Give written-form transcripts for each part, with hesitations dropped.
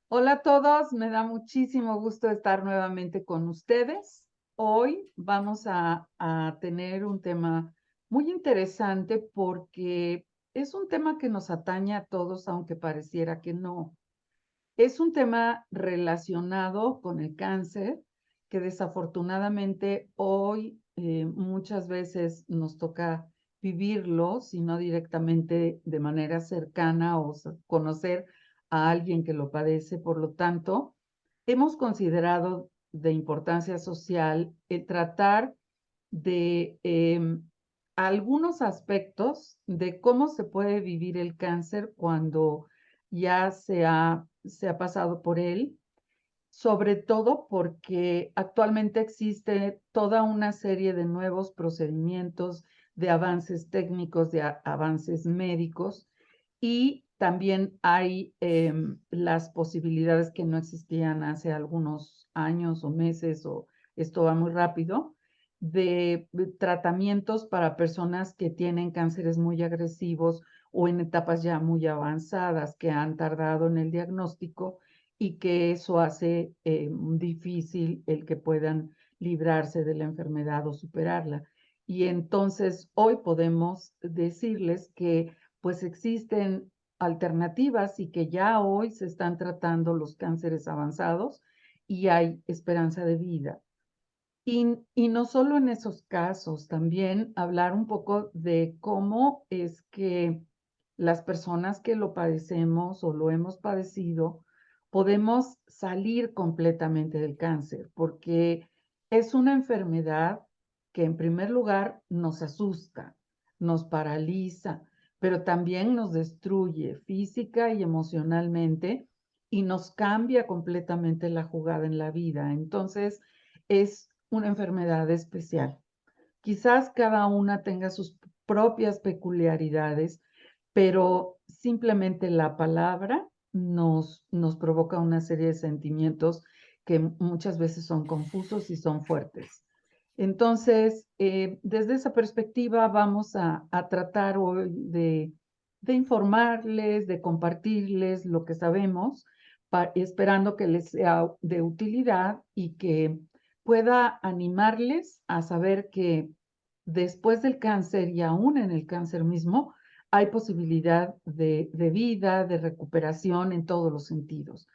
Hola a todos, me da muchísimo gusto estar nuevamente con ustedes. Hoy vamos a tener un tema muy interesante porque es un tema que nos atañe a todos, aunque pareciera que no. Es un tema relacionado con el cáncer, que desafortunadamente hoy muchas veces nos toca vivirlo, si no directamente de manera cercana o conocer a alguien que lo padece. Por lo tanto, hemos considerado de importancia social el tratar de algunos aspectos de cómo se puede vivir el cáncer cuando ya se ha pasado por él, sobre todo porque actualmente existe toda una serie de nuevos procedimientos, de avances técnicos, de avances médicos, y también hay las posibilidades que no existían hace algunos años o meses, o esto va muy rápido, de tratamientos para personas que tienen cánceres muy agresivos o en etapas ya muy avanzadas que han tardado en el diagnóstico y que eso hace difícil el que puedan librarse de la enfermedad o superarla. Y entonces hoy podemos decirles que pues existen alternativas y que ya hoy se están tratando los cánceres avanzados y hay esperanza de vida. Y no solo en esos casos, también hablar un poco de cómo es que las personas que lo padecemos o lo hemos padecido, podemos salir completamente del cáncer, porque es una enfermedad que en primer lugar nos asusta, nos paraliza, pero también nos destruye física y emocionalmente y nos cambia completamente la jugada en la vida. Entonces, es una enfermedad especial. Quizás cada una tenga sus propias peculiaridades, pero simplemente la palabra nos provoca una serie de sentimientos que muchas veces son confusos y son fuertes. Entonces, desde esa perspectiva vamos a tratar hoy de informarles, de compartirles lo que sabemos, esperando que les sea de utilidad y que pueda animarles a saber que después del cáncer y aún en el cáncer mismo, hay posibilidad de vida, de recuperación en todos los sentidos.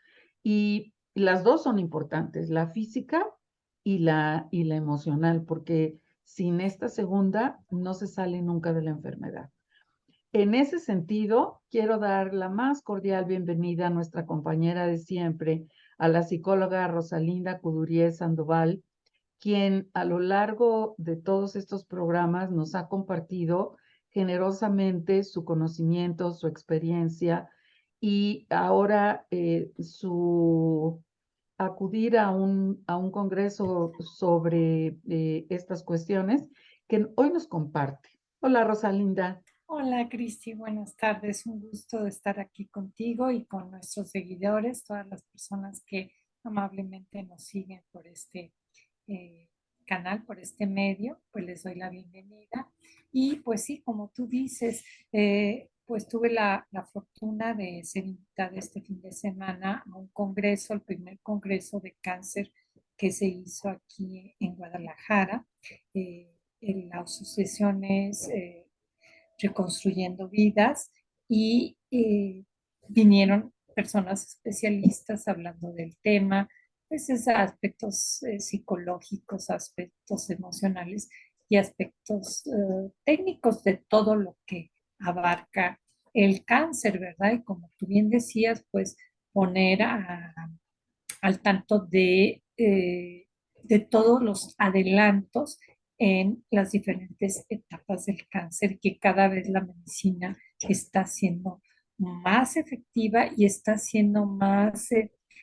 Y las dos son importantes, la física y la emocional, porque sin esta segunda no se sale nunca de la enfermedad. En ese sentido, quiero dar la más cordial bienvenida a nuestra compañera de siempre, a la psicóloga Rosalinda Coudurier Sandoval, quien a lo largo de todos estos programas nos ha compartido generosamente su conocimiento, su experiencia y ahora su acudir a un congreso sobre estas cuestiones que hoy nos comparte. Hola, Rosalinda. Hola Cristi, buenas tardes. Un gusto de estar aquí contigo y con nuestros seguidores, todas las personas que amablemente nos siguen por este eh, canal, por este medio, pues les doy la bienvenida. Y pues sí, como tú dices, pues tuve la fortuna de ser invitada este fin de semana a un congreso, el primer congreso de cáncer que se hizo aquí en Guadalajara. En la asociación es Reconstruyendo Vidas y vinieron personas especialistas hablando del tema, pues es aspectos psicológicos, aspectos emocionales y aspectos técnicos de todo lo que abarca el cáncer, ¿verdad? Y como tú bien decías, pues poner al tanto de todos los adelantos en las diferentes etapas del cáncer, que cada vez la medicina está siendo más efectiva y está siendo más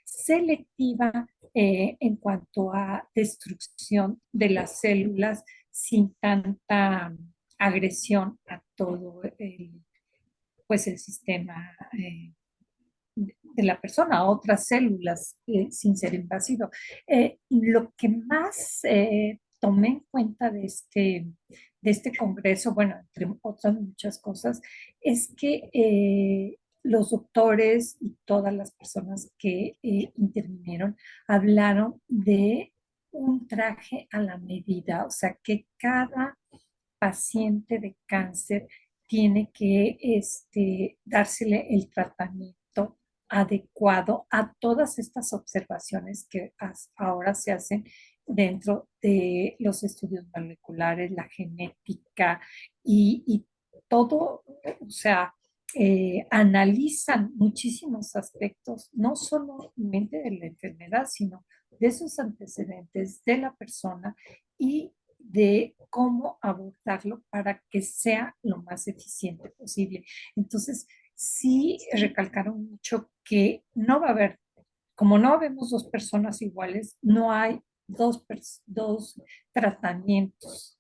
selectiva en cuanto a destrucción de las células sin tanta agresión a todo pues el sistema de la persona a otras células sin ser invasivo. Lo que más tomé en cuenta de este congreso, bueno, entre otras muchas cosas, es que los doctores y todas las personas que intervinieron hablaron de un traje a la medida, o sea, que cada paciente de cáncer tiene que dársele el tratamiento adecuado a todas estas observaciones que ahora se hacen dentro de los estudios moleculares, la genética y todo, o sea, analizan muchísimos aspectos, no solamente de la enfermedad, sino de sus antecedentes, de la persona y de cómo abordarlo para que sea lo más eficiente posible. Entonces, sí recalcaron mucho que no va a haber, como no vemos dos personas iguales, no hay dos tratamientos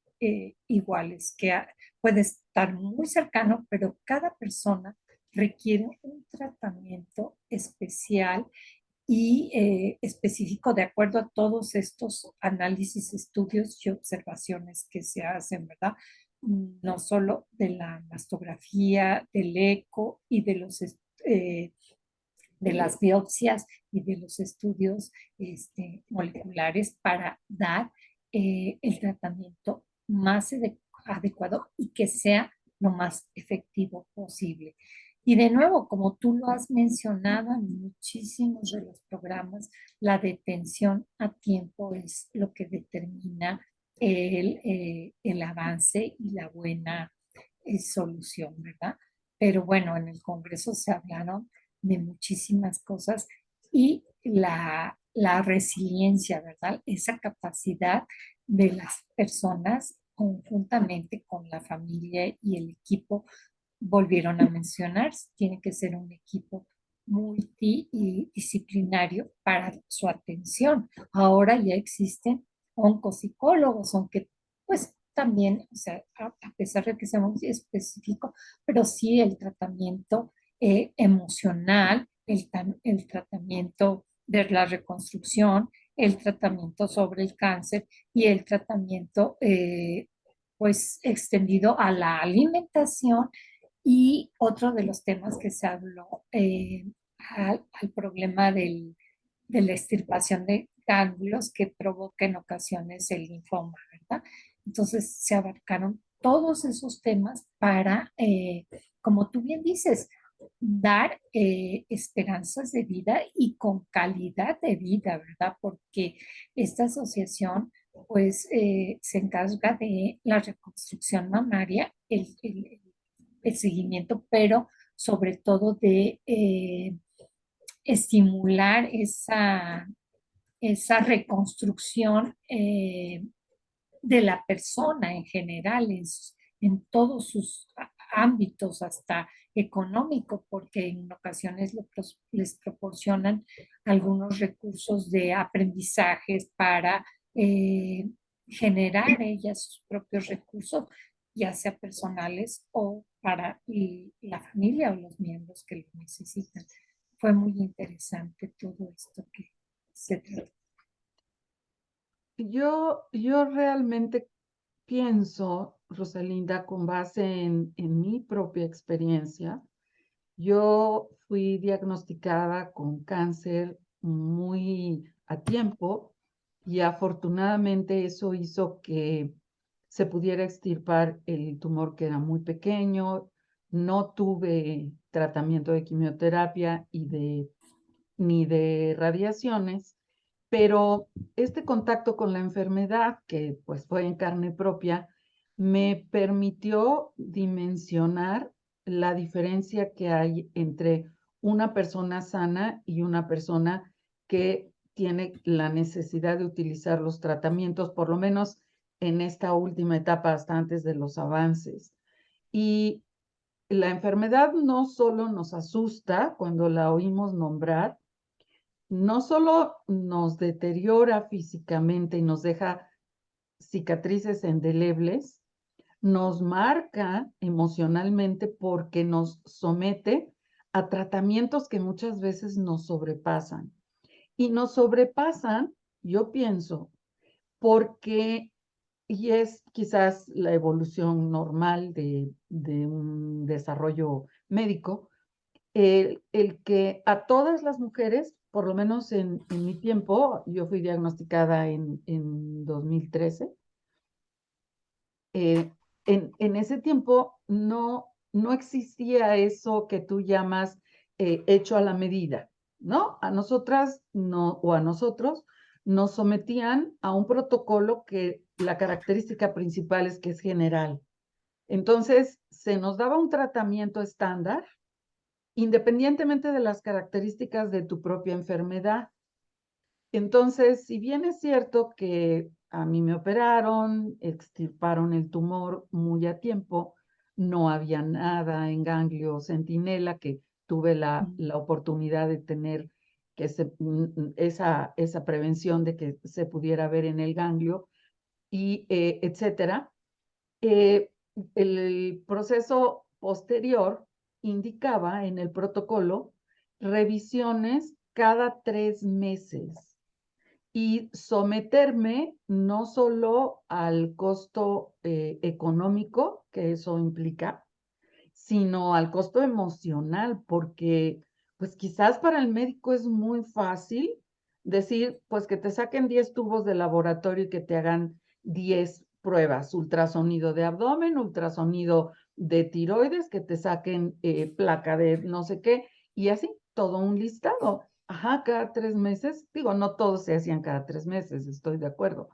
iguales, que puede estar muy cercano, pero cada persona requiere un tratamiento especial y específico de acuerdo a todos estos análisis, estudios y observaciones que se hacen, ¿verdad? No solo de la mastografía, del eco y de las biopsias y de los estudios moleculares para dar el tratamiento más adecuado y que sea lo más efectivo posible. Y de nuevo, como tú lo has mencionado en muchísimos de los programas, la detención a tiempo es lo que determina el avance y la buena solución, ¿verdad? Pero bueno, en el Congreso se hablaron de muchísimas cosas y la resiliencia, ¿verdad? Esa capacidad de las personas conjuntamente con la familia y el equipo, volvieron a mencionar, tiene que ser un equipo multidisciplinario para su atención. Ahora ya existen oncopsicólogos, aunque pues también, o sea, a pesar de que sea muy específico, pero sí el tratamiento emocional, el tratamiento de la reconstrucción, el tratamiento sobre el cáncer y el tratamiento pues extendido a la alimentación y otro de los temas que se habló al problema de la extirpación de ganglios que provoca en ocasiones el linfoma, ¿verdad? Entonces se abarcaron todos esos temas para, como tú bien dices, dar esperanzas de vida y con calidad de vida, ¿verdad? Porque esta asociación pues se encarga de la reconstrucción mamaria, el seguimiento, pero sobre todo de estimular esa reconstrucción de la persona en general, en todos sus ámbitos, hasta económico, porque en ocasiones les proporcionan algunos recursos de aprendizajes para generar ellas sus propios recursos, ya sea personales o para la familia o los miembros que lo necesitan. Fue muy interesante todo esto que se trató. Yo realmente pienso, Rosalinda, con base en mi propia experiencia, yo fui diagnosticada con cáncer muy a tiempo y afortunadamente eso hizo que se pudiera extirpar el tumor que era muy pequeño. No tuve tratamiento de quimioterapia ni de radiaciones, pero este contacto con la enfermedad, que pues fue en carne propia, me permitió dimensionar la diferencia que hay entre una persona sana y una persona que tiene la necesidad de utilizar los tratamientos, por lo menos en esta última etapa, hasta antes de los avances. Y la enfermedad no solo nos asusta cuando la oímos nombrar, no solo nos deteriora físicamente y nos deja cicatrices indelebles, nos marca emocionalmente porque nos somete a tratamientos que muchas veces nos sobrepasan. Y nos sobrepasan, yo pienso, porque, y es quizás la evolución normal de un desarrollo médico, el que a todas las mujeres, por lo menos en mi tiempo, yo fui diagnosticada en 2013, eh, en ese tiempo no existía eso que tú llamas hecho a la medida, ¿no? A nosotras no, o a nosotros nos sometían a un protocolo que la característica principal es que es general. Entonces, se nos daba un tratamiento estándar independientemente de las características de tu propia enfermedad. Entonces, si bien es cierto que a mí me operaron, extirparon el tumor muy a tiempo, no había nada en ganglio centinela, que tuve la oportunidad de tener esa prevención de que se pudiera ver en el ganglio, y etcétera. Eh, el proceso posterior indicaba en el protocolo revisiones cada 3 meses y someterme no solo al costo económico que eso implica, sino al costo emocional, porque pues quizás para el médico es muy fácil decir, pues que te saquen 10 tubos de laboratorio y que te hagan 10 pruebas, ultrasonido de abdomen, ultrasonido de tiroides, que te saquen placa de no sé qué, y así, todo un listado. Ajá, cada 3 meses, digo, no todos se hacían cada 3 meses, estoy de acuerdo,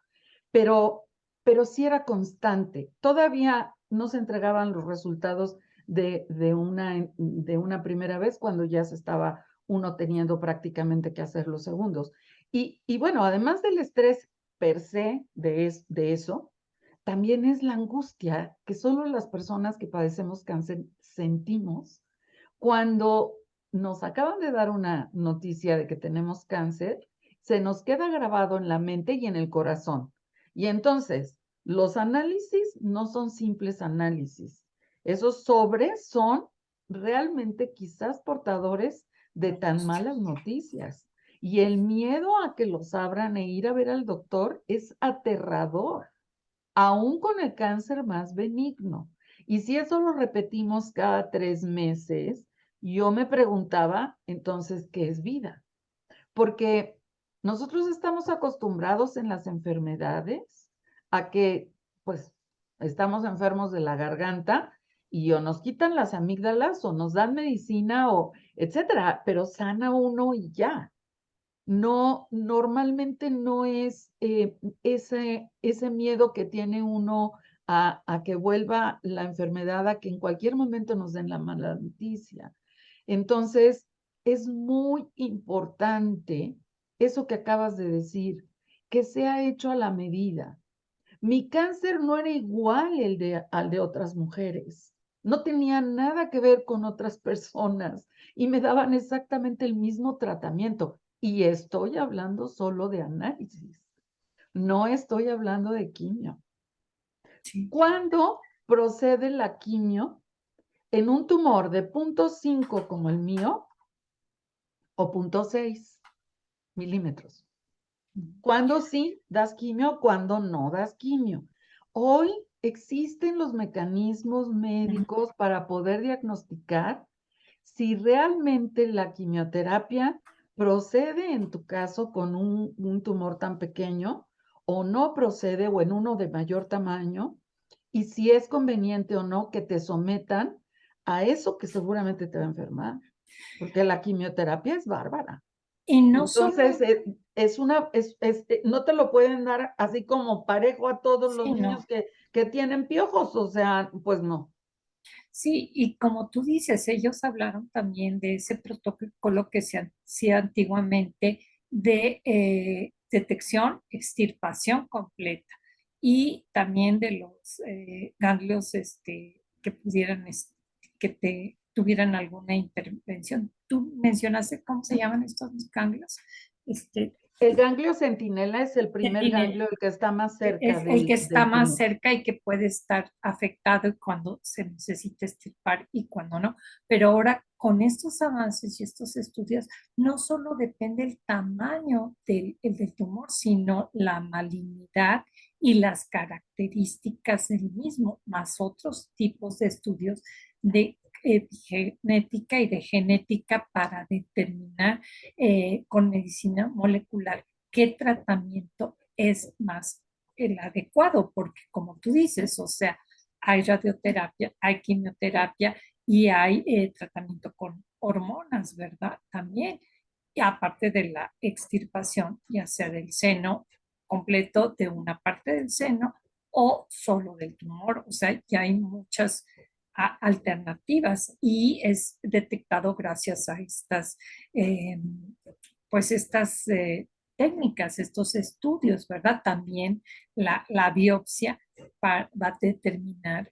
pero, pero sí era constante. Todavía no se entregaban los resultados de una primera vez cuando ya se estaba uno teniendo prácticamente que hacer los segundos. Y bueno, además del estrés per se de eso, también es la angustia que solo las personas que padecemos cáncer sentimos cuando nos acaban de dar una noticia de que tenemos cáncer, se nos queda grabado en la mente y en el corazón. Y entonces, los análisis no son simples análisis. Esos sobres son realmente quizás portadores de tan malas noticias. Y el miedo a que los abran e ir a ver al doctor es aterrador, aún con el cáncer más benigno. Y si eso lo repetimos cada 3 meses, yo me preguntaba, entonces, ¿qué es vida? Porque nosotros estamos acostumbrados en las enfermedades a que, pues, estamos enfermos de la garganta y o nos quitan las amígdalas o nos dan medicina o etcétera, pero sana uno y ya. No, normalmente no es ese miedo que tiene uno a que vuelva la enfermedad, a que en cualquier momento nos den la mala noticia. Entonces, es muy importante eso que acabas de decir, que sea hecho a la medida. Mi cáncer no era igual al de otras mujeres. No tenía nada que ver con otras personas y me daban exactamente el mismo tratamiento. Y estoy hablando solo de análisis, no estoy hablando de quimio. Sí. ¿Cuándo procede la quimio en un tumor de 0.5 como el mío o 0.6 milímetros? ¿Cuándo sí das quimio? ¿Cuándo no das quimio? Hoy existen los mecanismos médicos para poder diagnosticar si realmente la quimioterapia procede en tu caso con un tumor tan pequeño o no procede o en uno de mayor tamaño, y si es conveniente o no que te sometan a eso que seguramente te va a enfermar, porque la quimioterapia es bárbara. Y no Entonces, solo, no te lo pueden dar así como parejo a todos los sí, niños no. que tienen piojos, o sea, pues no. Sí, y como tú dices, ellos hablaron también de ese protocolo que se hacía antiguamente de detección, extirpación completa y también de los ganglios que pudieran, que te tuvieran alguna intervención. Tú mencionaste cómo se llaman estos ganglios. Este, El ganglio centinela es el primer tiene- ganglio, el que está más cerca es el que está del más tumor. cerca y que puede estar afectado y cuando se necesita extirpar y cuando no. Pero ahora con estos avances y estos estudios, no solo depende el tamaño del tumor, sino la malignidad y las características del mismo, más otros tipos de estudios de epigenética y de genética para determinar con medicina molecular qué tratamiento es más el adecuado, porque como tú dices, o sea, hay radioterapia, hay quimioterapia y hay tratamiento con hormonas, ¿verdad? También, y aparte de la extirpación, ya sea del seno completo, de una parte del seno o solo del tumor, o sea, ya hay muchas alternativas y es detectado gracias a estas, eh, pues estas técnicas, estos estudios, ¿verdad? También la biopsia va a determinar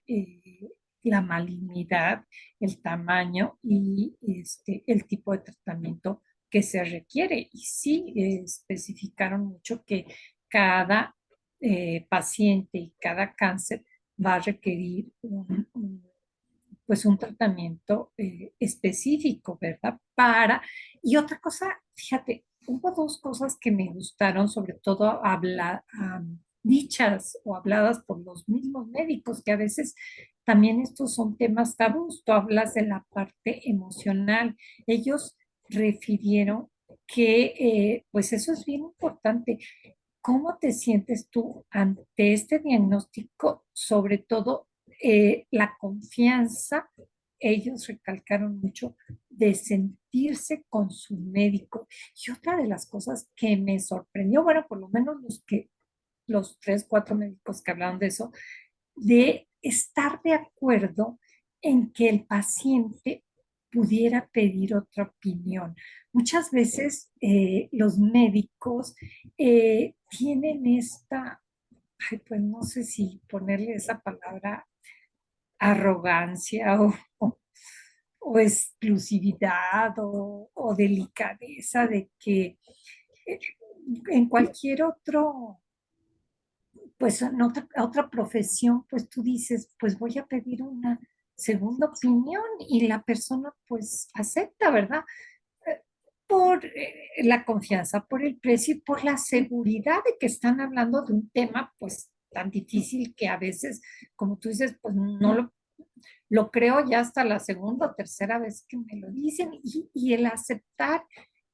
la malignidad, el tamaño y el tipo de tratamiento que se requiere. Y sí especificaron mucho que cada paciente y cada cáncer va a requerir pues un tratamiento específico, ¿verdad? Y otra cosa, fíjate, hubo dos cosas que me gustaron, sobre todo dichas o habladas por los mismos médicos, que a veces también estos son temas tabús. Tú hablas de la parte emocional. Ellos refirieron que, pues eso es bien importante. ¿Cómo te sientes tú ante este diagnóstico? Sobre todo, la confianza, ellos recalcaron mucho de sentirse con su médico. Y otra de las cosas que me sorprendió, bueno, por lo menos los tres, cuatro médicos que hablaron de eso, de estar de acuerdo en que el paciente pudiera pedir otra opinión. Muchas veces los médicos tienen esta, ay, pues no sé si ponerle esa palabra, arrogancia o exclusividad o delicadeza de que eh, en cualquier otro pues en otra profesión, pues tú dices, pues voy a pedir una segunda opinión y la persona pues acepta, ¿verdad? Por la confianza, por el precio y por la seguridad de que están hablando de un tema pues tan difícil que a veces, como tú dices, pues no lo creo ya hasta la segunda o tercera vez que me lo dicen y el aceptar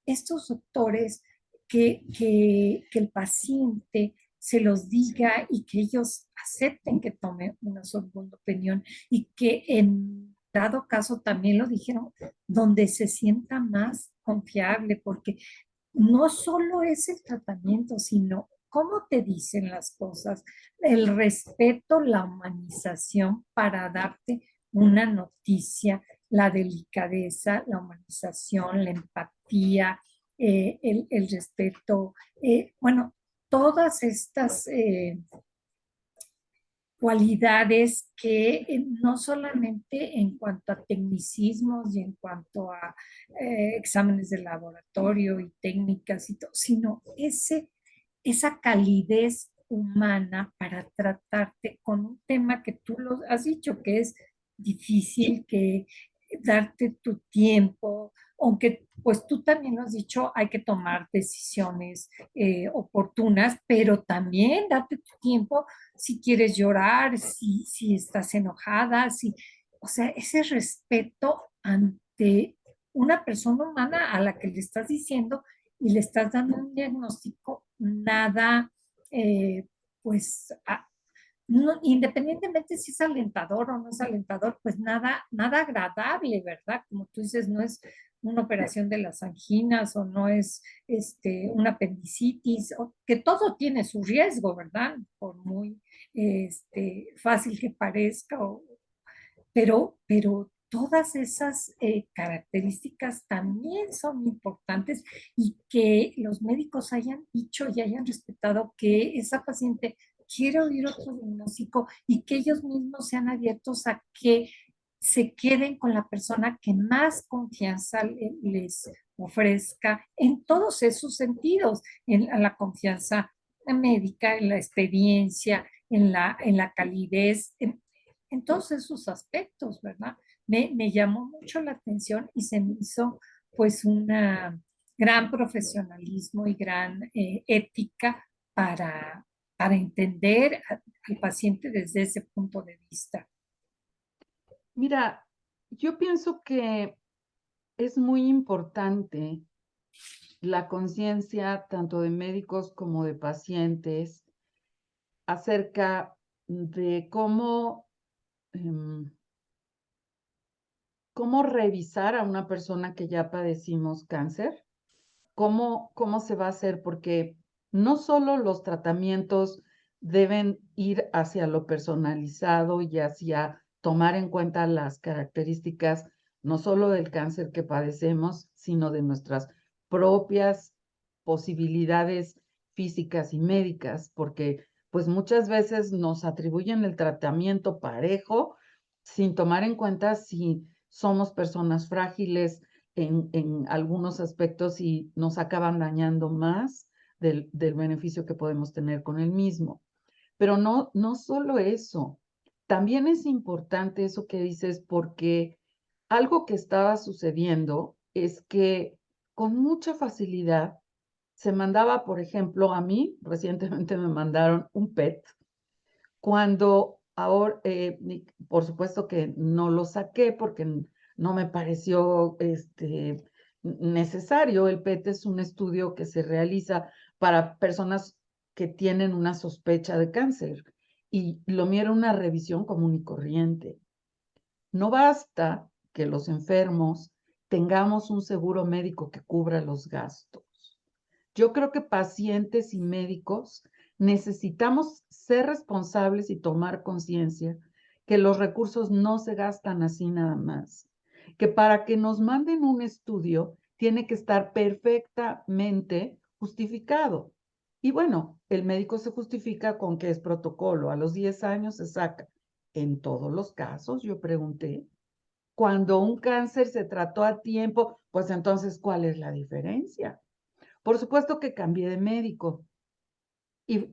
estos doctores que el paciente se los diga y que ellos acepten que tome una segunda opinión y que en dado caso también lo dijeron, donde se sienta más confiable, porque no solo es el tratamiento, sino cómo te dicen las cosas, el respeto, la humanización para darte una noticia, la delicadeza, la humanización, la empatía, el respeto, bueno, todas estas cualidades que no solamente en cuanto a tecnicismos y en cuanto a exámenes de laboratorio y técnicas y todo, sino esa calidez humana para tratarte con un tema que tú lo has dicho que es difícil, que darte tu tiempo, aunque pues tú también lo has dicho, hay que tomar decisiones oportunas, pero también darte tu tiempo si quieres llorar, si estás enojada, o sea, ese respeto ante una persona humana a la que le estás diciendo y le estás dando un diagnóstico, nada, pues, independientemente si es alentador o no es alentador, pues nada, nada agradable, ¿verdad? Como tú dices, no es una operación de las anginas o no es una apendicitis, que todo tiene su riesgo, ¿verdad? Por muy fácil que parezca, pero todas esas características también son importantes y que los médicos hayan dicho y hayan respetado que esa paciente quiere oír otro diagnóstico y que ellos mismos sean abiertos a que se queden con la persona que más confianza les ofrezca en todos esos sentidos, en la confianza médica, en la experiencia, en la calidez, en todos esos aspectos, ¿verdad? Me llamó mucho la atención y se me hizo pues una gran profesionalismo y gran ética para, para entender al paciente desde ese punto de vista. Mira, yo pienso que es muy importante la conciencia tanto de médicos como de pacientes acerca de em, cómo revisar a una persona que ya padecimos cáncer, cómo se va a hacer, porque no solo los tratamientos deben ir hacia lo personalizado y hacia tomar en cuenta las características no solo del cáncer que padecemos, sino de nuestras propias posibilidades físicas y médicas, porque pues muchas veces nos atribuyen el tratamiento parejo sin tomar en cuenta si somos personas frágiles en algunos aspectos y nos acaban dañando más del beneficio que podemos tener con el mismo. Pero no solo eso, también es importante eso que dices porque algo que estaba sucediendo es que con mucha facilidad se mandaba, por ejemplo, a mí, recientemente me mandaron un PET cuando ahora, por supuesto que no lo saqué porque no me pareció necesario. El PET es un estudio que se realiza para personas que tienen una sospecha de cáncer y lo mío era una revisión común y corriente. No basta que los enfermos tengamos un seguro médico que cubra los gastos. Yo creo que pacientes y médicos necesitamos ser responsables y tomar conciencia que los recursos no se gastan así nada más, que para que nos manden un estudio tiene que estar perfectamente justificado. Y bueno, el médico se justifica con que es protocolo, a los 10 años se saca. En todos los casos, yo pregunté, cuando un cáncer se trató a tiempo, pues entonces, ¿cuál es la diferencia? Por supuesto que cambié de médico y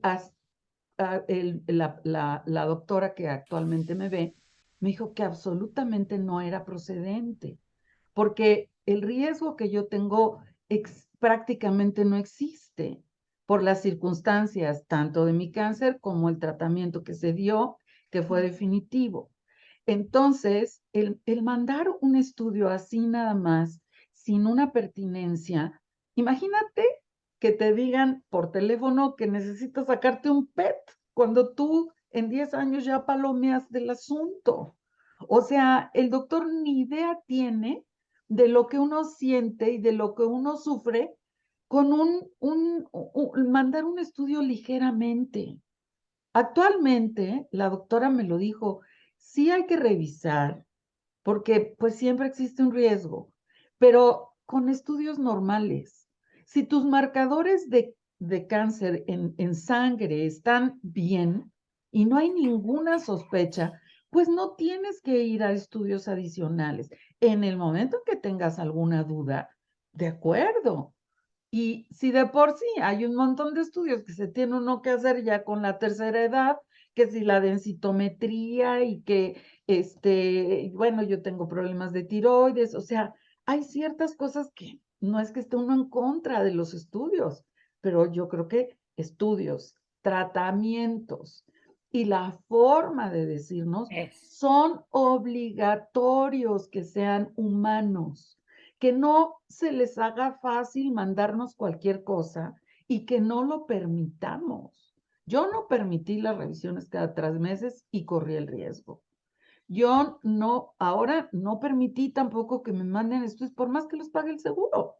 la doctora que actualmente me ve me dijo que absolutamente no era procedente, porque el riesgo que yo tengo prácticamente no existe por las circunstancias tanto de mi cáncer como el tratamiento que se dio, que fue definitivo. Entonces, el mandar un estudio así nada más, sin una pertinencia, imagínate que te digan por teléfono que necesitas sacarte un PET cuando tú en 10 años ya palomeas del asunto. O sea, el doctor ni idea tiene de lo que uno siente y de lo que uno sufre con mandar un estudio ligeramente. Actualmente, la doctora me lo dijo, sí hay que revisar, porque pues siempre existe un riesgo, pero con estudios normales. Si tus marcadores de cáncer en sangre están bien y no hay ninguna sospecha, pues no tienes que ir a estudios adicionales. En el momento que tengas alguna duda, de acuerdo, y si de por sí hay un montón de estudios que se tiene uno que hacer ya con la tercera edad, que si la densitometría y que, bueno, yo tengo problemas de tiroides, o sea, hay ciertas cosas que no es que esté uno en contra de los estudios, pero yo creo que estudios, tratamientos y la forma de decirnos Es. son obligatorios que sean humanos, que no se les haga fácil mandarnos cualquier cosa y que no lo permitamos. Yo no permití las revisiones cada 3 meses y corrí el riesgo. Yo no, ahora no permití tampoco que me manden estudios por más que los pague el seguro.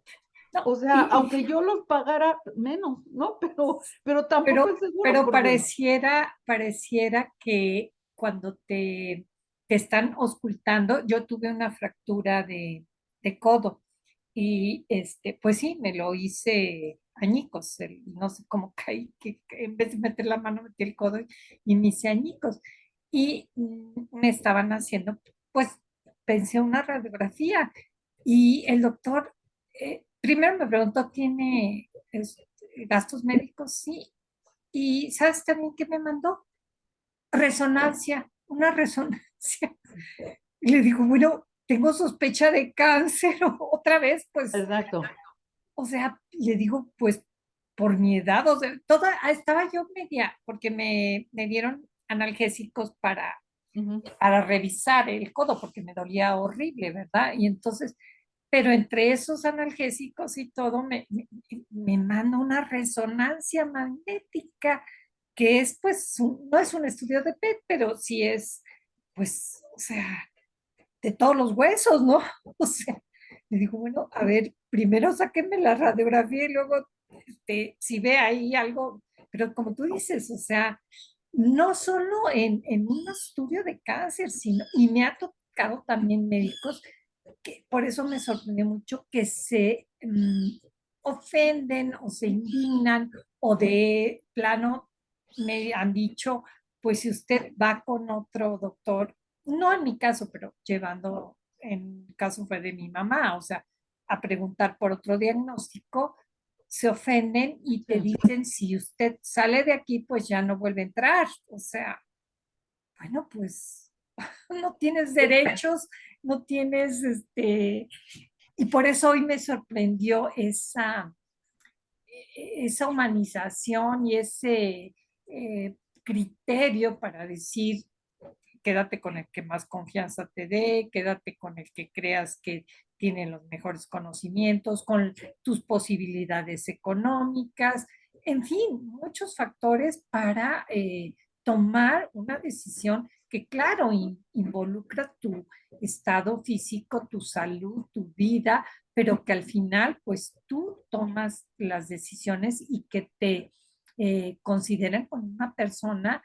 No, O sea, aunque yo los pagara menos, ¿no? Pero tampoco el seguro, pero porque pareciera que cuando te están auscultando, yo tuve una fractura de codo y pues sí, me lo hice añicos, no sé cómo caí, que en vez de meter la mano metí el codo y me hice añicos. Y me estaban haciendo, pues pensé una radiografía y el doctor primero me preguntó, ¿tiene gastos médicos? Sí. Y ¿sabes también qué me mandó? Resonancia, una resonancia. Y le digo, bueno, tengo sospecha de cáncer otra vez, pues, exacto. o sea, le digo, pues, por mi edad, estaba yo media, porque me dieron analgésicos para para revisar el codo porque me dolía horrible, ¿verdad? Y entonces, pero entre esos analgésicos y todo, me manda una resonancia magnética que es, pues, no es un estudio de PET, pero sí es, pues, o sea, de todos los huesos, ¿no? O sea, le digo, bueno, a ver, primero sáquenme la radiografía y luego, si ve ahí algo, pero como tú dices, o sea, no solo en un estudio de cáncer, sino, y me ha tocado también médicos que por eso me sorprendió mucho que se ofenden o se indignan o de plano me han dicho, pues si usted va con otro doctor, no en mi caso, pero llevando, en el caso fue de mi mamá, o sea, a preguntar por otro diagnóstico, se ofenden y te dicen, si usted sale de aquí, pues ya no vuelve a entrar. O sea, bueno, pues no tienes derechos, no tienes, y por eso hoy me sorprendió esa humanización y ese criterio para decir, quédate con el que más confianza te dé, quédate con el que creas que tiene los mejores conocimientos, con tus posibilidades económicas, en fin, muchos factores para tomar una decisión que, claro, involucra tu estado físico, tu salud, tu vida, pero que al final, pues tú tomas las decisiones y que te consideren como una persona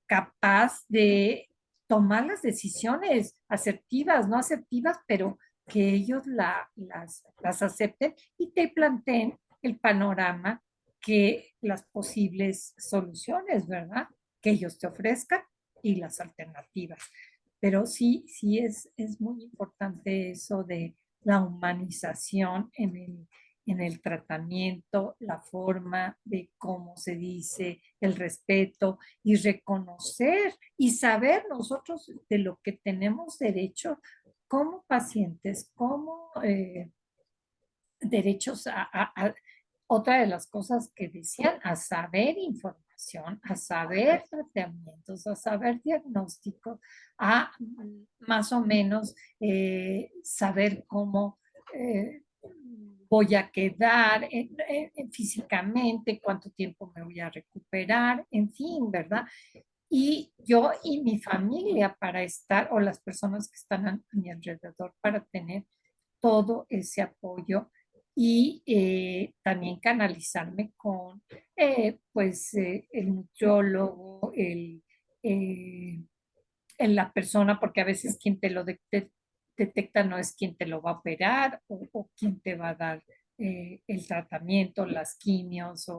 capaz de tomar las decisiones asertivas, no asertivas, pero que ellos las acepten y te planteen el panorama que las posibles soluciones, ¿verdad? Que ellos te ofrezcan y las alternativas. Pero sí, sí es muy importante eso de la humanización en el tratamiento, la forma de cómo se dice, el respeto y reconocer y saber nosotros de lo que tenemos derecho como pacientes, como derechos otra de las cosas que decían, a saber información, a saber tratamientos, a saber diagnósticos, a más o menos saber cómo voy a quedar físicamente, cuánto tiempo me voy a recuperar, en fin, ¿verdad? Y yo y mi familia para estar, o las personas que están a mi alrededor, para tener todo ese apoyo y también canalizarme con pues el nutriólogo, la persona, porque a veces quien te lo detecta no es quien te lo va a operar o quien te va a dar el tratamiento, las quimios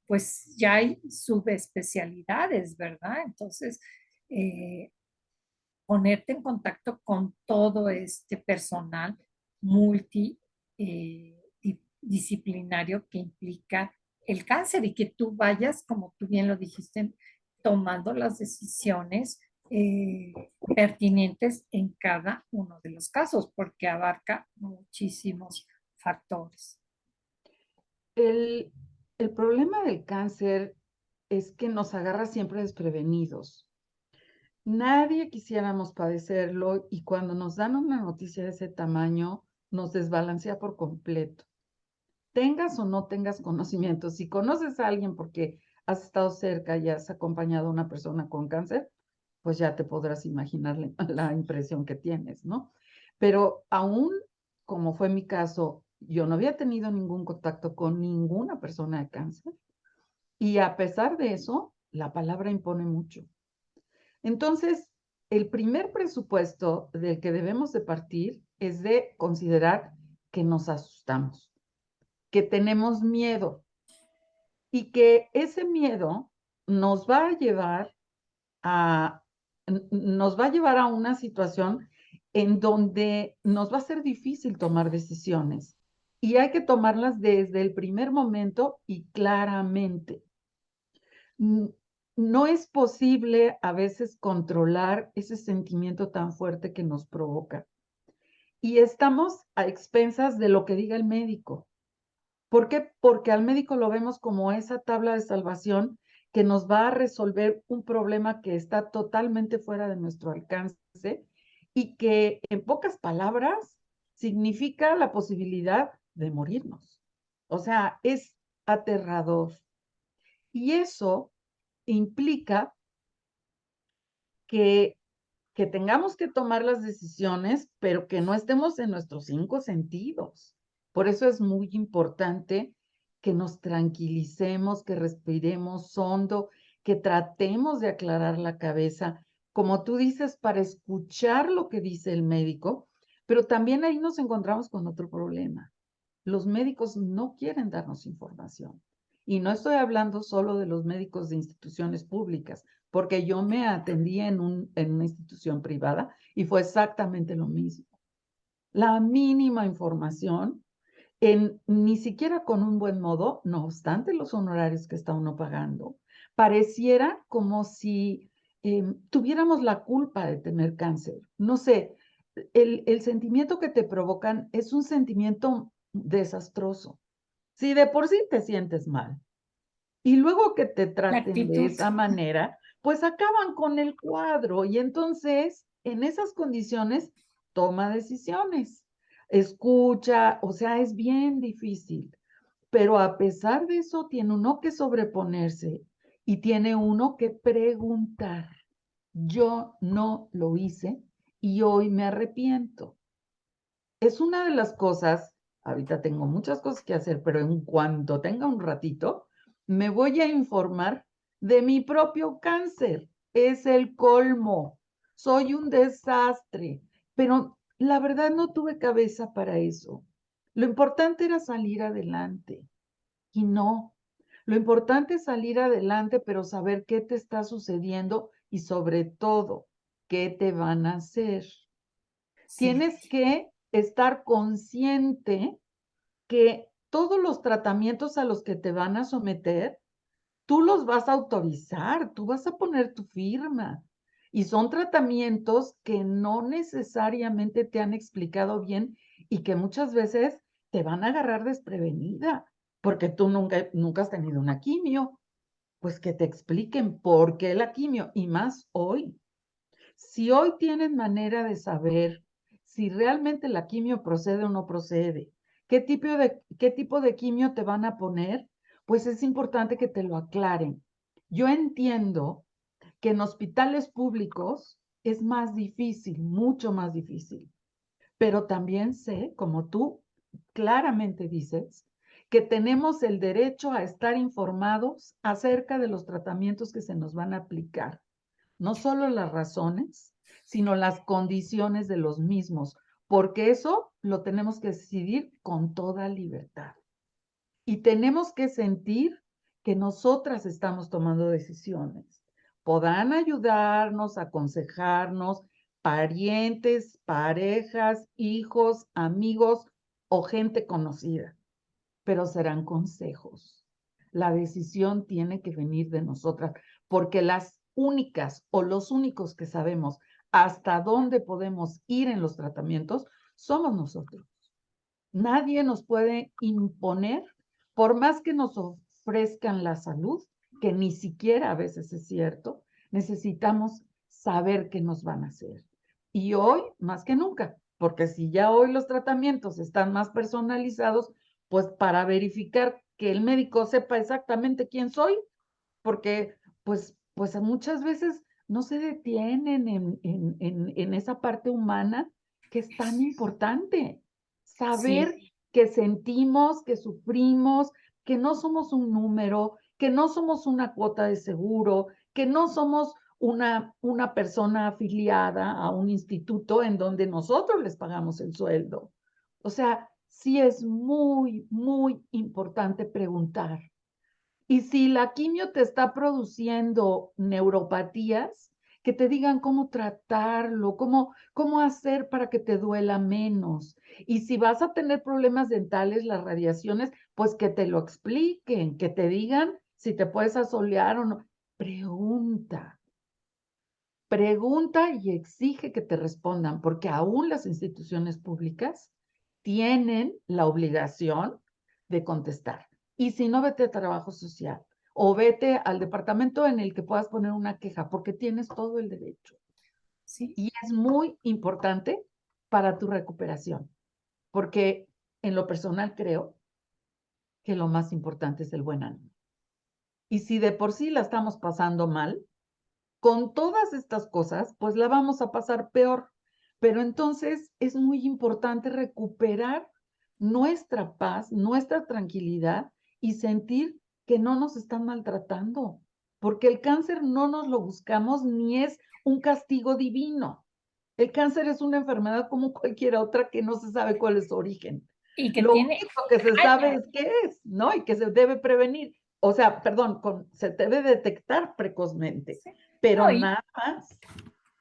pues ya hay subespecialidades, ¿verdad? Entonces, eh, ponerte en contacto con todo este personal multidisciplinario que implica el cáncer y que tú vayas, como tú bien lo dijiste, tomando las decisiones pertinentes en cada uno de los casos, porque abarca muchísimos factores. El, el problema del cáncer es que nos agarra siempre desprevenidos. Nadie quisiéramos padecerlo y cuando nos dan una noticia de ese tamaño, nos desbalancea por completo. Tengas o no tengas conocimiento, si conoces a alguien porque has estado cerca y has acompañado a una persona con cáncer, pues ya te podrás imaginar la impresión que tienes, ¿no? Pero aún, como fue mi caso, yo no había tenido ningún contacto con ninguna persona de cáncer y a pesar de eso, la palabra impone mucho. Entonces, el primer presupuesto del que debemos de partir es de considerar que nos asustamos, que tenemos miedo y que ese miedo nos va a llevar a, nos va a llevar a una situación en donde nos va a ser difícil tomar decisiones y hay que tomarlas desde el primer momento y claramente. No es posible a veces controlar ese sentimiento tan fuerte que nos provoca. Y estamos a expensas de lo que diga el médico. ¿Por qué? Porque al médico lo vemos como esa tabla de salvación que nos va a resolver un problema que está totalmente fuera de nuestro alcance y que, en pocas palabras, significa la posibilidad de morirnos. O sea, es aterrador. Y eso implica que, que tengamos que tomar las decisiones, pero que no estemos en nuestros 5 sentidos. Por eso es muy importante que nos tranquilicemos, que respiremos hondo, que tratemos de aclarar la cabeza, como tú dices, para escuchar lo que dice el médico, pero también ahí nos encontramos con otro problema. Los médicos no quieren darnos información. Y no estoy hablando solo de los médicos de instituciones públicas, porque yo me atendí en una institución privada y fue exactamente lo mismo. La mínima información, ni siquiera con un buen modo, no obstante los honorarios que está uno pagando, pareciera como si tuviéramos la culpa de tener cáncer. No sé, el sentimiento que te provocan es un sentimiento desastroso. Si de por sí te sientes mal y luego que te La traten de actitud. esa manera, pues acaban con el cuadro y entonces en esas condiciones toma decisiones, escucha, o sea, es bien difícil, pero a pesar de eso tiene uno que sobreponerse y tiene uno que preguntar. Yo no lo hice y hoy me arrepiento. Es una de las cosas, ahorita tengo muchas cosas que hacer, pero en cuanto tenga un ratito, me voy a informar de mi propio cáncer. Es el colmo. Soy un desastre, pero la verdad no tuve cabeza para eso. Lo importante era salir adelante y no. Lo importante es salir adelante, pero saber qué te está sucediendo y sobre todo, qué te van a hacer. Sí, Tienes que estar consciente que todos los tratamientos a los que te van a someter, tú los vas a autorizar, tú vas a poner tu firma. Y son tratamientos que no necesariamente te han explicado bien y que muchas veces te van a agarrar desprevenida, porque tú nunca has tenido una quimio. Pues que te expliquen por qué la quimio, y más hoy. Si hoy tienen manera de saber si realmente la quimio procede o no procede, qué tipo de quimio te van a poner, pues es importante que te lo aclaren. Yo entiendo que en hospitales públicos es más difícil, mucho más difícil, pero también sé, como tú claramente dices, que tenemos el derecho a estar informados acerca de los tratamientos que se nos van a aplicar, no solo las razones, sino las condiciones de los mismos, porque eso lo tenemos que decidir con toda libertad. Y tenemos que sentir que nosotras estamos tomando decisiones. Podrán ayudarnos, aconsejarnos, parientes, parejas, hijos, amigos o gente conocida, pero serán consejos. La decisión tiene que venir de nosotras, porque las únicas o los únicos que sabemos hasta dónde podemos ir en los tratamientos somos nosotros. Nadie nos puede imponer, por más que nos ofrezcan la salud, que ni siquiera a veces es cierto, necesitamos saber qué nos van a hacer. Y hoy, más que nunca, porque si ya hoy los tratamientos están más personalizados, pues para verificar que el médico sepa exactamente quién soy, porque pues muchas veces no se detienen en esa parte humana que es tan importante. sí, Saber que sentimos, que sufrimos, que no somos un número, que no somos una cuota de seguro, que no somos una persona afiliada a un instituto en donde nosotros les pagamos el sueldo. O sea, sí es muy, muy importante preguntar. Y si la quimio te está produciendo neuropatías, que te digan cómo tratarlo, cómo hacer para que te duela menos. Y si vas a tener problemas dentales, las radiaciones, pues que te lo expliquen, que te digan si te puedes asolear o no. Pregunta, pregunta y exige que te respondan, porque aún las instituciones públicas tienen la obligación de contestar. Y si no, vete a trabajo social, o vete al departamento en el que puedas poner una queja, porque tienes todo el derecho. Sí. Y es muy importante para tu recuperación, porque en lo personal creo que lo más importante es el buen ánimo. Y si de por sí la estamos pasando mal, con todas estas cosas, pues la vamos a pasar peor. Pero entonces es muy importante recuperar nuestra paz, nuestra tranquilidad y sentir que no nos están maltratando, porque el cáncer no nos lo buscamos ni es un castigo divino. El cáncer es una enfermedad como cualquier otra que no se sabe cuál es su origen. Y que Lo tiene único que se sabe años. es qué es, ¿no? Y que se debe prevenir. O sea, perdón, se debe detectar precozmente, Sí. pero No, nada más.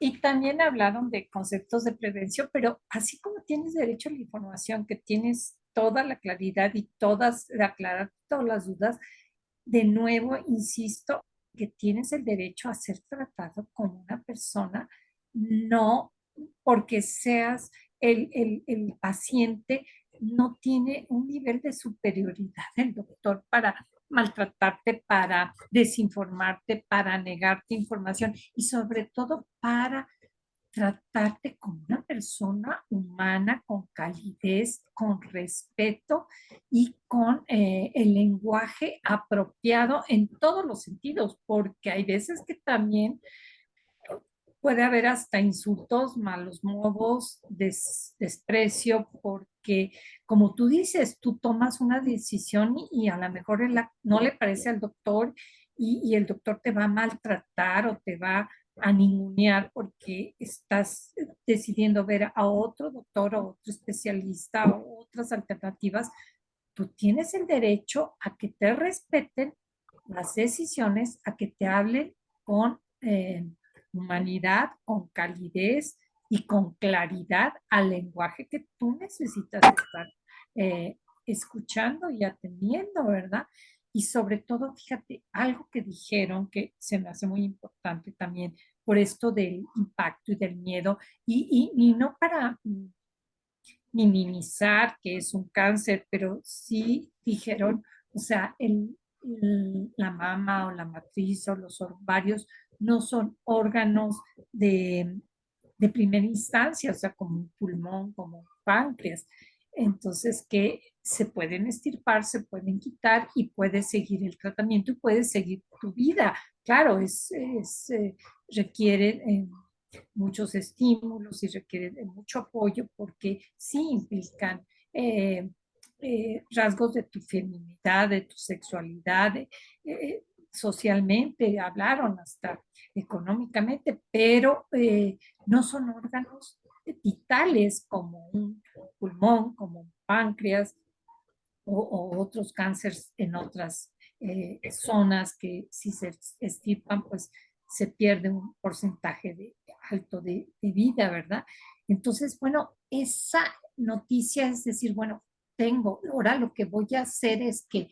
y también hablaron de conceptos de prevención, pero así como tienes derecho a la información, que tienes toda la claridad y aclarar todas las dudas, de nuevo, insisto, que tienes el derecho a ser tratado como una persona, no porque seas el paciente, no tiene un nivel de superioridad el doctor para maltratarte, para desinformarte, para negarte información y sobre todo para tratarte como una persona humana, con calidez, con respeto y con el lenguaje apropiado en todos los sentidos, porque hay veces que también puede haber hasta insultos, malos modos, desprecio, porque como tú dices, tú tomas una decisión y a lo mejor no le parece al doctor y el doctor te va a maltratar o te va a ningunear porque estás decidiendo ver a otro doctor o otro especialista o otras alternativas. Tú tienes el derecho a que te respeten las decisiones, a que te hablen con humanidad, con calidez y con claridad al lenguaje que tú necesitas estar escuchando y atendiendo, ¿verdad? Y sobre todo, fíjate, algo que dijeron que se me hace muy importante también por esto del impacto y del miedo, y no para minimizar que es un cáncer, pero sí dijeron, o sea, la mama o la matriz o los ovarios no son órganos de primera instancia, o sea, como un pulmón, como un páncreas. Entonces, que se pueden estirpar, se pueden quitar y puedes seguir el tratamiento y puedes seguir tu vida. Claro, requiere muchos estímulos y requieren de mucho apoyo porque sí implican rasgos de tu feminidad, de tu sexualidad, socialmente, hablaron hasta económicamente, pero no son órganos vitales como un pulmón, como un páncreas o otros cánceres en otras zonas que si se estipan, pues se pierde un porcentaje alto de vida, ¿verdad? Entonces, bueno, esa noticia es decir, bueno, ahora lo que voy a hacer es que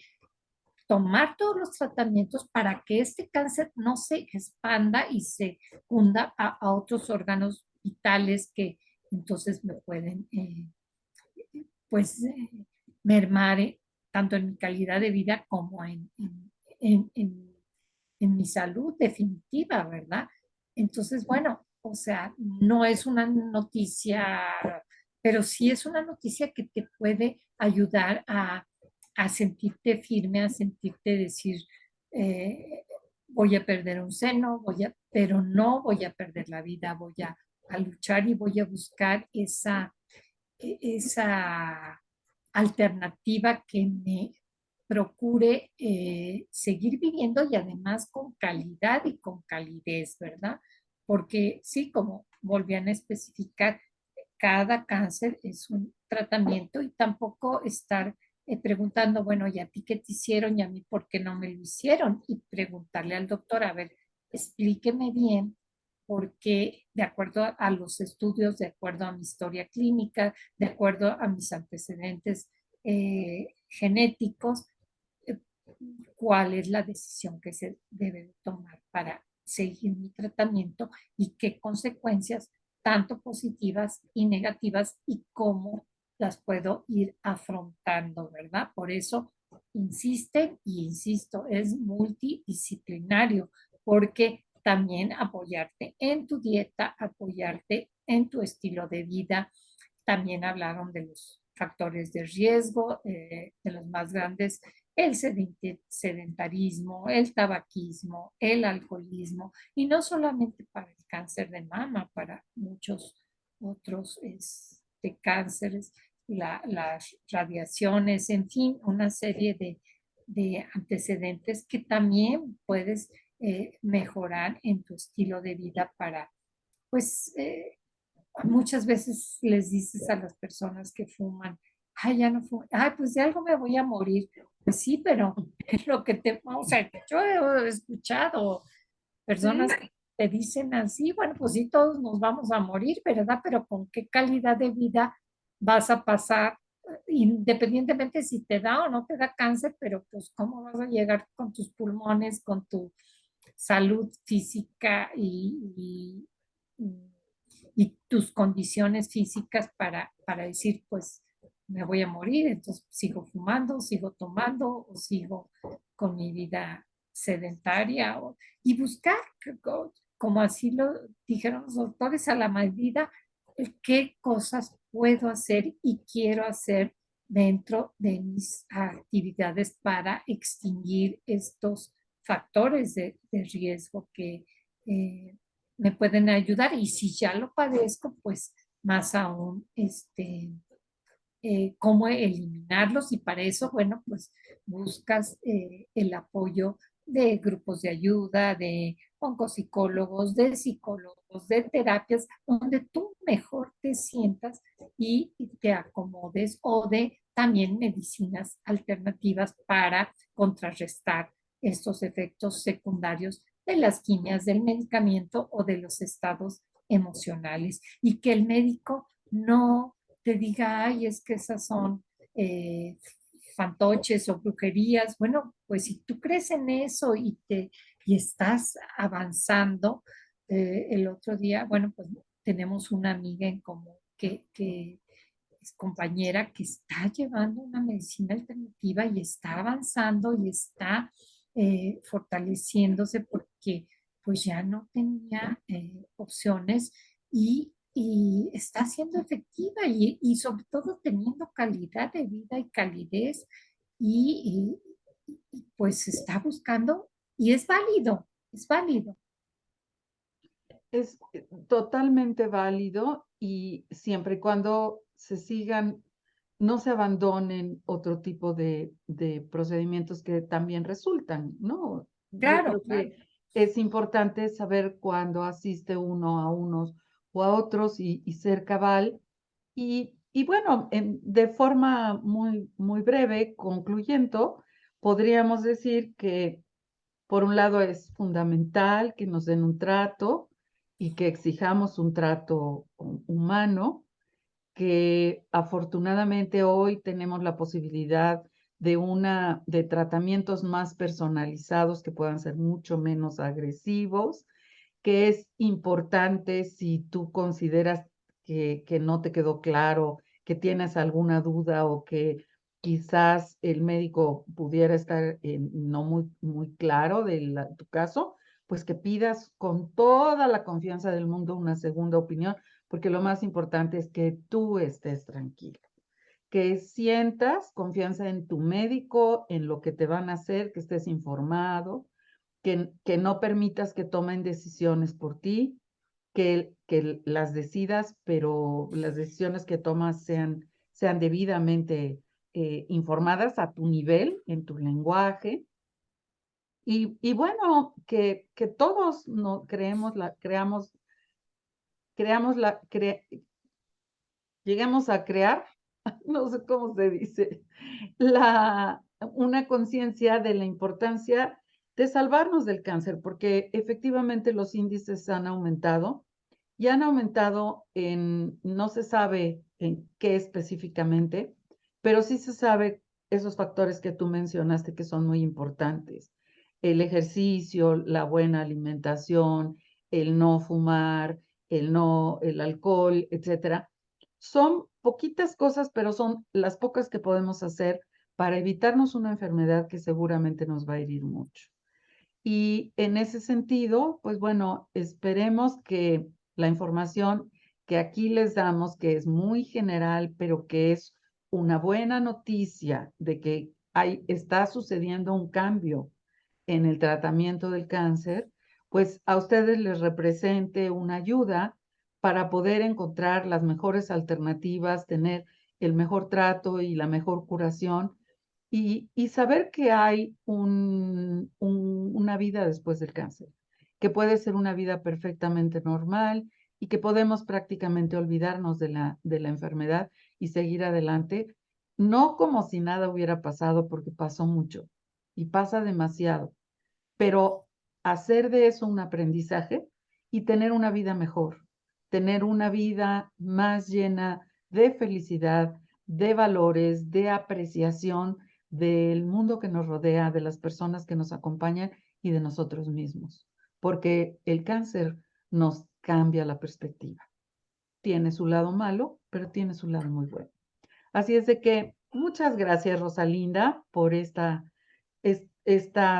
tomar todos los tratamientos para que este cáncer no se expanda y se hunda a otros órganos vitales que entonces me pueden pues mermar tanto en mi calidad de vida como en, en, en mi salud definitiva, ¿verdad? Entonces, bueno, o sea, no es una noticia, pero sí es una noticia que te puede ayudar a sentirte firme, a sentirte decir, voy a perder un seno, pero no voy a perder la vida, a luchar y voy a buscar esa alternativa que me procure seguir viviendo y además con calidad y con calidez, ¿verdad? Porque sí, como volvían a especificar, cada cáncer es un tratamiento y tampoco estar preguntando, bueno, ¿y a ti qué te hicieron y a mí por qué no me lo hicieron? Y preguntarle al doctor, a ver, explíqueme bien porque de acuerdo a los estudios, de acuerdo a mi historia clínica, de acuerdo a mis antecedentes genéticos, eh, cuál es la decisión que se debe tomar para seguir mi tratamiento y qué consecuencias, tanto positivas y negativas, y cómo las puedo ir afrontando, ¿verdad? Por eso insisten y insisto, es multidisciplinario porque también apoyarte en tu dieta, apoyarte en tu estilo de vida. También hablaron de los factores de riesgo, de los más grandes, el sedentarismo, el tabaquismo, el alcoholismo, y no solamente para el cáncer de mama, para muchos otros cánceres, las radiaciones, en fin, una serie de antecedentes que también puedes mejorar en tu estilo de vida para, pues, muchas veces les dices a las personas que fuman, ay, ya no fumo, ay, pues de algo me voy a morir. Pues sí, pero es lo que te, o sea, yo he escuchado personas Sí, que te dicen así, bueno, pues sí, todos nos vamos a morir, ¿verdad? Pero ¿con qué calidad de vida vas a pasar? Independientemente si te da o no te da cáncer, pero pues cómo vas a llegar con tus pulmones, con tu salud física y tus condiciones físicas para decir, pues me voy a morir, entonces sigo fumando, sigo tomando o sigo con mi vida sedentaria y buscar, como así lo dijeron los doctores, a la medida qué cosas puedo hacer y quiero hacer dentro de mis actividades para extinguir estos factores de riesgo que me pueden ayudar. Y si ya lo padezco, pues más aún, cómo eliminarlos. Y para eso, bueno, pues buscas el apoyo de grupos de ayuda, de oncopsicólogos, de psicólogos, de terapias, donde tú mejor te sientas y te acomodes, o de también medicinas alternativas para contrarrestar estos efectos secundarios de las quimias, del medicamento o de los estados emocionales. Y que el médico no te diga, ay, es que esas son eh, fantoches o brujerías. Bueno, pues si tú crees en eso y estás avanzando, el otro día, bueno, pues tenemos una amiga en común que es compañera que está llevando una medicina alternativa y está avanzando y está fortaleciéndose porque pues ya no tenía opciones y está siendo efectiva y sobre todo teniendo calidad de vida y calidez y pues está buscando y es válido, es válido. es totalmente válido y siempre y cuando se sigan, no se abandonen otro tipo de procedimientos que también resultan, ¿no? Yo Claro, creo claro. que es importante saber cuándo asiste uno a unos o a otros y ser cabal. Y bueno, de forma muy, muy breve, concluyendo, podríamos decir que por un lado es fundamental que nos den un trato y que exijamos un trato humano, que afortunadamente hoy tenemos la posibilidad de tratamientos más personalizados que puedan ser mucho menos agresivos, que es importante si tú consideras que no te quedó claro, que tienes alguna duda o que quizás el médico pudiera estar no muy, muy claro de tu caso, pues que pidas con toda la confianza del mundo una segunda opinión, porque lo más importante es que tú estés tranquilo, que sientas confianza en tu médico, en lo que te van a hacer, que estés informado, que no permitas que tomen decisiones por ti, que las decidas, pero las decisiones que tomas sean debidamente informadas a tu nivel, en tu lenguaje. Y bueno, que todos no creamos lleguemos a crear, no sé cómo se dice, una conciencia de la importancia de salvarnos del cáncer, porque efectivamente los índices han aumentado y han aumentado no se sabe en qué específicamente, pero sí se sabe esos factores que tú mencionaste que son muy importantes. El ejercicio, la buena alimentación, el no fumar, el alcohol, etcétera. Son poquitas cosas, pero son las pocas que podemos hacer para evitarnos una enfermedad que seguramente nos va a herir mucho. Y en ese sentido, pues bueno, esperemos que la información que aquí les damos, que es muy general, pero que es una buena noticia de que está sucediendo un cambio en el tratamiento del cáncer, pues a ustedes les represente una ayuda para poder encontrar las mejores alternativas, tener el mejor trato y la mejor curación y saber que hay una vida después del cáncer, que puede ser una vida perfectamente normal y que podemos prácticamente olvidarnos de la enfermedad y seguir adelante, no como si nada hubiera pasado, porque pasó mucho y pasa demasiado, pero hacer de eso un aprendizaje y tener una vida mejor, tener una vida más llena de felicidad, de valores, de apreciación del mundo que nos rodea, de las personas que nos acompañan y de nosotros mismos, porque el cáncer nos cambia la perspectiva. Tiene su lado malo, pero tiene su lado muy bueno. Así es de que muchas gracias, Rosalinda, por esta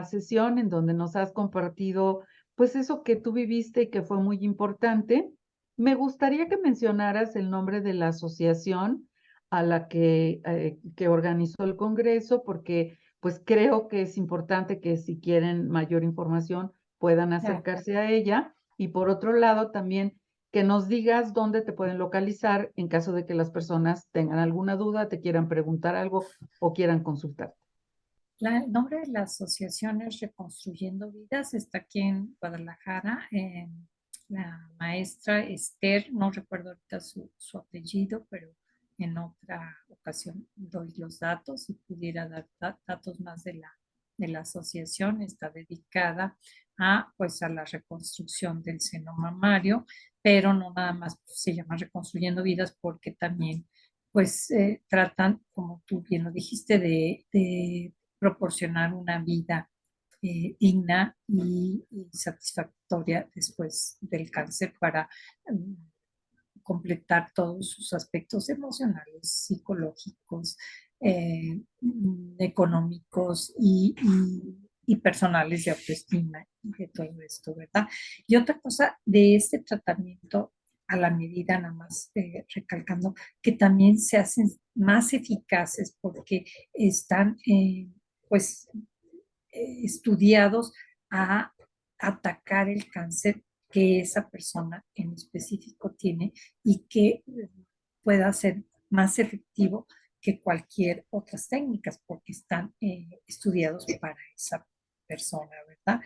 sesión en donde nos has compartido pues eso que tú viviste y que fue muy importante. Me gustaría que mencionaras el nombre de la asociación a la que organizó el Congreso, porque pues creo que es importante que si quieren mayor información puedan Claro. acercarse a ella. Y por otro lado, también que nos digas dónde te pueden localizar en caso de que las personas tengan alguna duda, te quieran preguntar algo o quieran consultar. El nombre de la asociación es Reconstruyendo Vidas, está aquí en Guadalajara. La maestra Esther, no recuerdo ahorita su apellido, pero en otra ocasión doy los datos y pudiera dar datos más de la asociación. Está dedicada a, pues, a la reconstrucción del seno mamario, pero no nada más se llama Reconstruyendo Vidas porque también pues tratan, como tú bien lo dijiste, de proporcionar una vida digna y satisfactoria después del cáncer para completar todos sus aspectos emocionales, psicológicos, económicos y personales de autoestima y de todo esto, ¿verdad? Y otra cosa de este tratamiento a la medida, nada más recalcando, que también se hacen más eficaces porque están, pues, estudiados a atacar el cáncer que esa persona en específico tiene y que pueda ser más efectivo que cualquier otras técnicas porque están estudiados para esa persona, ¿verdad?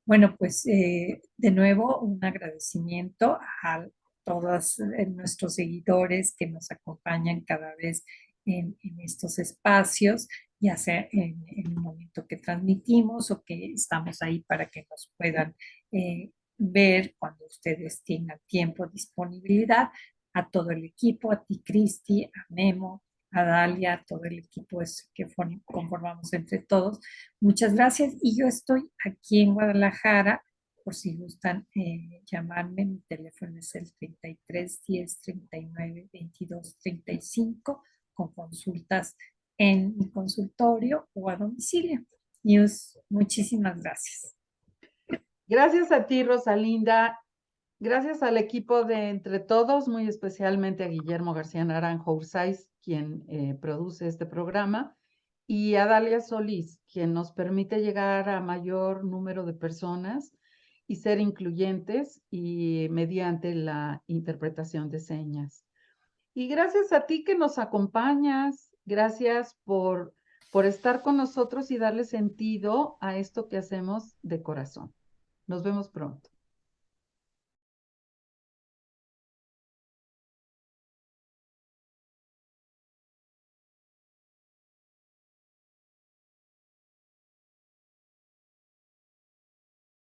Bueno, pues de nuevo un agradecimiento a todos nuestros seguidores que nos acompañan cada vez en estos espacios, ya sea en el momento que transmitimos o que estamos ahí para que nos puedan ver cuando ustedes tengan tiempo, disponibilidad. A todo el equipo, a ti, Cristi, a Memo, a Dalia, a todo el equipo que conformamos entre todos. Muchas gracias y yo estoy aquí en Guadalajara por si gustan llamarme. Mi teléfono es el 33 10 39 22 35 con consultas en mi consultorio o a domicilio. Muchísimas gracias. Gracias a ti, Rosalinda. Gracias al equipo de Entre Todos, muy especialmente a Guillermo García Naranjo Ursáiz, quien produce este programa, y a Dalia Solís, quien nos permite llegar a mayor número de personas y ser incluyentes y mediante la interpretación de señas. Y gracias a ti que nos acompañas, gracias por estar con nosotros y darle sentido a esto que hacemos de corazón. Nos vemos pronto.